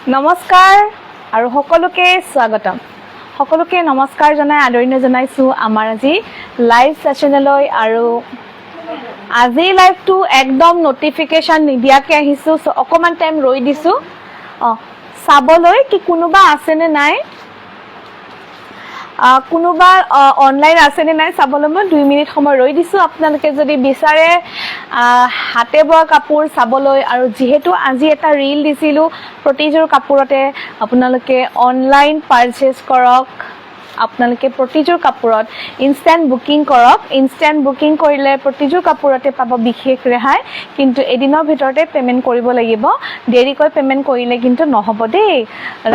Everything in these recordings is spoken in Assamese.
নমস্কাৰ আৰু সকলোকে স্বাগতম সকলোকে নমস্কাৰ জনাই আদৰণি জনাইছো আমাৰ আজি লাইভ সেশনলৈ আৰু আজি লাইভটো একদম নটিফিকেশন নিদিয়াকে আহিছো সো অকমান টাইম ৰৈ দিছো চাবলৈ কি কোনোবা আছে নে নাই কোনোবা অনলাইন আছে নে নাই চাবলৈ মই 2 মিনিট সময় ৰৈ দিছো আপোনালোকে যদি বিচাৰে হাতে বোৱা কাপোৰ চাবলৈ আৰু যেহেতু আজি এটা ৰীল দিছিলো প্ৰতিযোৰ কাপোৰতে আপোনালোকে অনলাইন পাৰচেজ কৰক আপোনালোকে প্ৰতিযোৰ কাপোৰত ইনষ্টেন্ট বুকিং কৰক ইনষ্টেন্ট বুকিং কৰিলে প্ৰতিযোৰ কাপোৰতে পাব বিশেষ ৰেহাই কিন্তু এদিনৰ ভিতৰতে পেমেন্ট কৰিব লাগিব দেৰিকৈ পেমেন্ট কৰিলে কিন্তু নহব দেই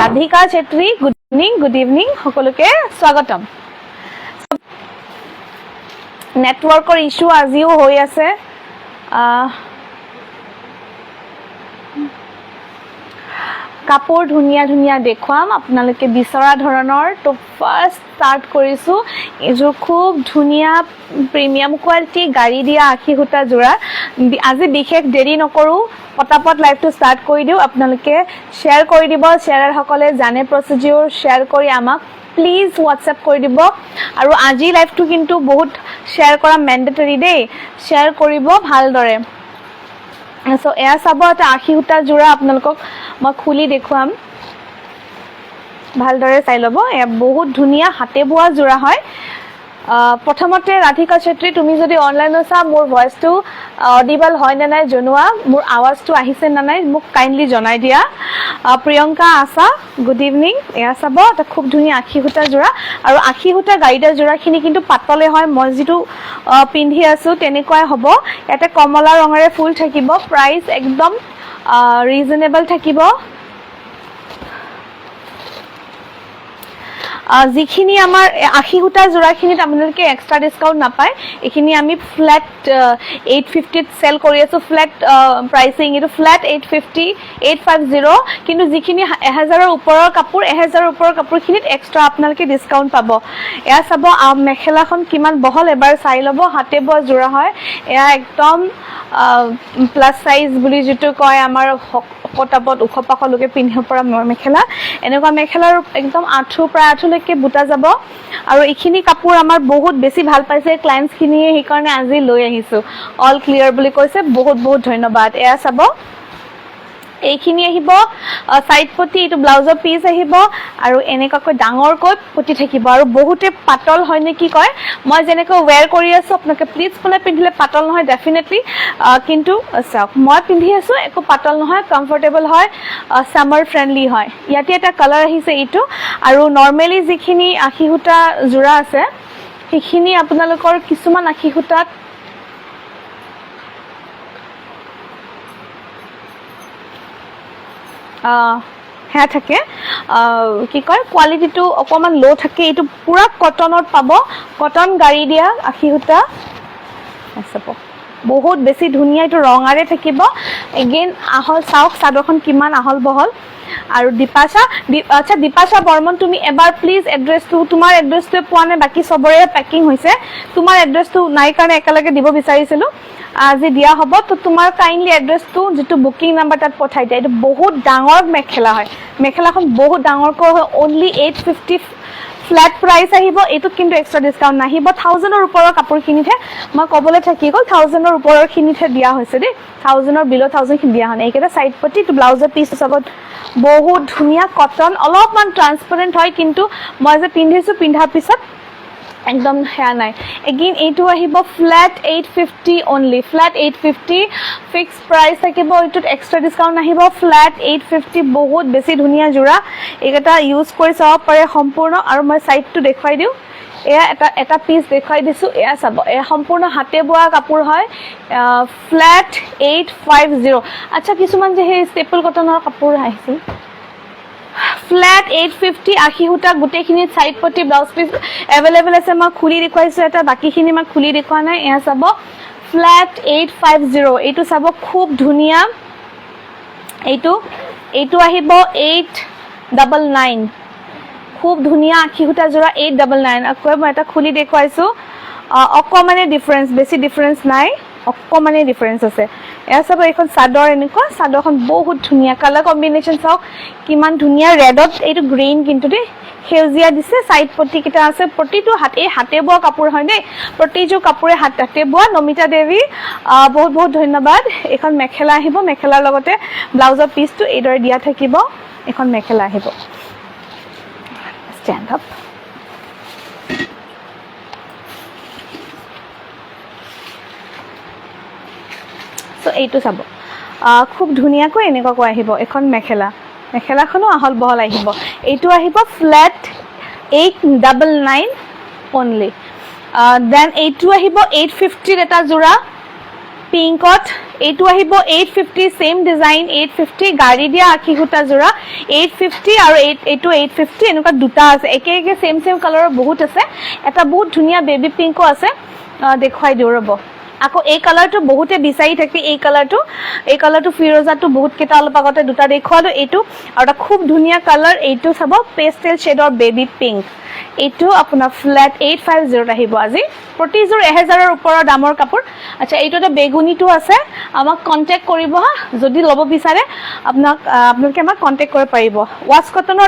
ৰাধিকা চেত্ৰী গুড ইভিনিং সকলোকে স্বাগতম নেটৱৰ্কৰ ইস্যু আজিও হৈ আছে কাপোৰ ধুনিয়া ধুনিয়া দেখুৱাম আপোনালোকে বিচৰা ধৰণৰ তো ফাৰ্স্ট স্টাৰ্ট কৰিছো এজোৰ খুব ধুনিয়া প্ৰিমিয়াম কোৱালিটি গাড়ী দিয়া আখি হুটা জোৰা আজি বিশেষ দেৰি নকৰো পটাপট লাইভটো স্টাৰ্ট কৰি দিও আপোনালোকে শেয়াৰ কৰি দিব শেয়াৰাৰ সকলে জানে প্ৰসিডিউৰ শেয়াৰ কৰি আমাক প্লিজ হোৱাটসএপ কৰি দিব আৰু আজি লাইভটো কিন্তু বহুত শেয়াৰ কৰা ম্যান্ডেটৰী দেই শেয়াৰ কৰিব ভালদৰে সো এয়া চাব এটা আখি হুটা জোৰা আপোনালোকক মই খুলি দেখুৱাম ভালদৰে চাই লব এয়া বহুত ধুনিয়া হাতে বোৱা জোৰা হয় প্ৰথমতে ৰাধিকা চেত্ৰী তুমি যদি অনলাইনত চা মোৰ ভয়েসটো অডিবল হয় না নাই জনোৱা মোৰ আৱাজটো আহিছে না নাই মোক কাইন্ডলি জনাই দিয়া প্ৰিয়ংকা আশা গুড ইভিনিং এয়া চাব এটা খুব ধুনিয়া আখি হুটা জোৰা আৰু আখি হুটা গাইডা জোৰাখিনি কিন্তু পাতলে হয় মই যেটো পিন্ধি আছো তেনেকৈ হ'ব এটা কমলা ৰঙৰে ফুল থাকিব প্ৰাইস একদম ৰিজনেবল থাকিব যিখিনি আমাৰ আখি হুটা জোৰাখিনিত আপোনালোকে এক্সট্ৰা ডিসকাউন্ট নাপায় এখিনি আমি ফ্ল্যাট 850 ত সেল কৰি আছো ফ্ল্যাট প্ৰাইসিং এটো ফ্ল্যাট 850 850 কিন্তু যিখিনি 1000 ৰ ওপৰৰ কাপোৰ 1000 ৰ ওপৰৰ কাপোৰখিনিত এক্সট্ৰা আপোনালোকে ডিসকাউন্ট পাব এয়া চাব মেখেলাখন কিমান বহল এবাৰ চাই লব হাতে বোৱা জোৰা হয় এয়া একদম প্লাস সাইজ বুলি যেটো কয় আমাৰ পটাপট উখপাখলকে পিন্ধিব পৰা মেখেলা এনেকুৱা মেখেলাৰ একদম আঠু প্ৰায় আঠুলৈকে বুটা যাব আৰু এইখিনি কাপোৰ আমাৰ বহুত বেছি ভাল পাইছে ক্লায়েন্টছ খিনিয়ে এই কাৰণে আজি লৈ আহিছো অল ক্লিয়াৰ বুলি কৈছে বহুত বহুত ধন্যবাদ এয়া চাব এইখিনি আহিব সাইড পটি এটো ব্লাউজৰ পিস আহিব আৰু এনেকৈ ডাঙৰকৈ পটি থাকিব আৰু বহুতে পাতল হয় নে কি কয় মই যেনেকৈ ওয়্যাৰ কৰি আছো আপোনাকে প্লিজ কোনে পিন্ধিলে পাতল নহয় ডেফিনেটলি কিন্তু চাওক মই পিন্ধি আছো একো পাতল নহয় কমফৰ্টেবল হয় সামাৰ ফ্ৰেন্ডলি হয় ইয়াতে এটা কালাৰ আহিছে এটো আৰু নৰমালি যিখিনি আখি হুটা জোৰা আছে সেইখিনি আপোনালোকৰ কিছুমান আখি হুটাত হ্যাঁ থাকে কি কয় কোয়ালিটিটো অকমান লো থাকে এটো পুরা কটনৰ পাব কটন গাড়ী দিয়া আখি হুটা আছে বহুত বেছি ধুনিয়া এটো ৰঙাৰে থাকিব এগেইন আহল চাওক সাদৰখন কিমান আহল বহল আৰু দীপাশা বৰ্মন তুমি এবাৰ প্লিজ এড্ৰেছটো তোমাৰ এড্ৰেছটো পোৱা নাই বাকি সবৰে পেকিং হৈছে তোমাৰ এড্ৰেছটো নাই কাৰণে একেলগে দিব বিচাৰিছিলো আজি দিয়া হ'ব তো তোমাৰ কাইন্ডলি এড্ৰেছটো যেটো বুকিং নাম্বাৰ তাত পঠাই দিয়া এটো বহুত ডাঙৰ মেখেলা হয় মেখেলাখন বহুত ডাঙৰকৈ হয় অনলি 850 ফ্ল্যাট প্ৰাইস আহিব এটো কিন্তু এক্সট্ৰা ডিসকাউন্ট নাহিব 1000 ৰ ওপৰৰ কাপোৰ কিনিতে মই কবলে থাকি গল 1000 ৰ ওপৰৰ কিনিতে দিয়া হৈছে দে 1000 ৰ বিলো 1000 কিন দিয়া হনে এইকেটা সাইড পটি তো ব্লাউজৰ পিস সবত বহুত ধুনিয়া কটন অলপমান ট্ৰান্সপাৰেন্ট হয় কিন্তু মই যে পিন্ধিছো পিন্ধাৰ পিছত একদম হেয়া নাই এগেইন এইটো আহিব flat 850 only flat 850 fix price থাকিব এটোত এক্সট্ৰা ডিসকাউন্ট আহিব ফ্ল্যাট 850 বহুত বেছি ধুনিয়া জোৰা এইটা ইউজ কৰি চাব পাৰে সম্পূৰ্ণ আৰু মই সাইডটো দেখাই দিও এয়া এটা পিস দেখাই দিছো এয়া চাব এ সম্পূৰ্ণ হাতে বোৱা কাপোৰ হয় ফ্ল্যাট 850 আচ্ছা কিছুমান যে হে স্টেপল কটনৰ কাপোৰ আহিছে ফ্ল্যাট 850 আখি হুটা গুটেখিনি সাইড পটি ব্লাউজ পিস अवेलेबल আছে মই খুলি দেখাইছো এটা বাকিখিনি মই খুলি দেখুৱা নাই এয়া চাব ফ্ল্যাট 850 এটো চাব খুব ধুনিয়া এইটো আহিব 899 খুব ধুনিয়া আখি হুটা জোৰা 899 আকৌ মই এটা খুলি দেখুৱাইছো অকমানে ডিফাৰেন্স বেছি ডিফাৰেন্স নাই অকমানে ডিফাৰেন্স আছে এয়া চাব এইখন চাদৰ এনেকুৱা চাদৰখন বহুত ধুনীয়া কালাৰ কম্বিনেশ্যন চাওক কিমান ধুনীয়া ৰেডত এইটো গ্ৰীণ কিন্তু দেই সেউজীয়া দিছে সাইড পটি কিটা আছে প্ৰতিটো হাতে বোৱা কাপোৰ হয় দেই প্ৰতিটো কাপোৰে হাতে বোৱা নমিতা দেৱী বহুত বহুত ধন্যবাদ এখন মেখেলা আহিব মেখেলাৰ লগতে ব্লাউজৰ পিচটো এইদৰে দিয়া থাকিব এখন মেখেলা আহিব ষ্টেণ্ড আপ সো এইটো চাব খুব ধুনীয়াকৈ এনেকুৱাকৈ আহিব এখন মেখেলাখনো আহল বহল আহিব এইটো আহিব ফ্লেট 899 only then এইটো আহিব 850 এটা জোৰা পিংকত এইটো আহিব 850 সেম ডিজাইন 850 গাড়ি দিয়া আখি হুটা জোৰা 850 আৰু এইটো 850 এনেকুৱা দুটা আছে একে সেম কালাৰৰ বহুত আছে এটা বহুত ধুনীয়া বেবি পিংকো আছে দেখুৱাই দিও ৰব আকৌ এই কালাৰটো বহুতে বিচাৰি থাকে এই কালাৰটো ফিৰোজাটো বহুত কেটা অলপ আগতে দুটা দেখুৱালো এইটো আৰু এটা খুব ধুনীয়া কালাৰ এইটো চাব পেস্টেল শেডৰ বেবি পিংক এইটো আপোনাৰ ফ্লেট 850 আহিব আজি প্ৰতিযোৰ 1000 ৰ ওপৰৰ দামৰ কাপোৰ আচ্ছা এইটোতে বেগুনিটো আছে আমাক কন্টাক্ট কৰিব হা যদি লব বিচাৰে আপোনালোকে আমাক কন্টাক্ট কৰিব পাৰিব ওয়াশ কটনৰ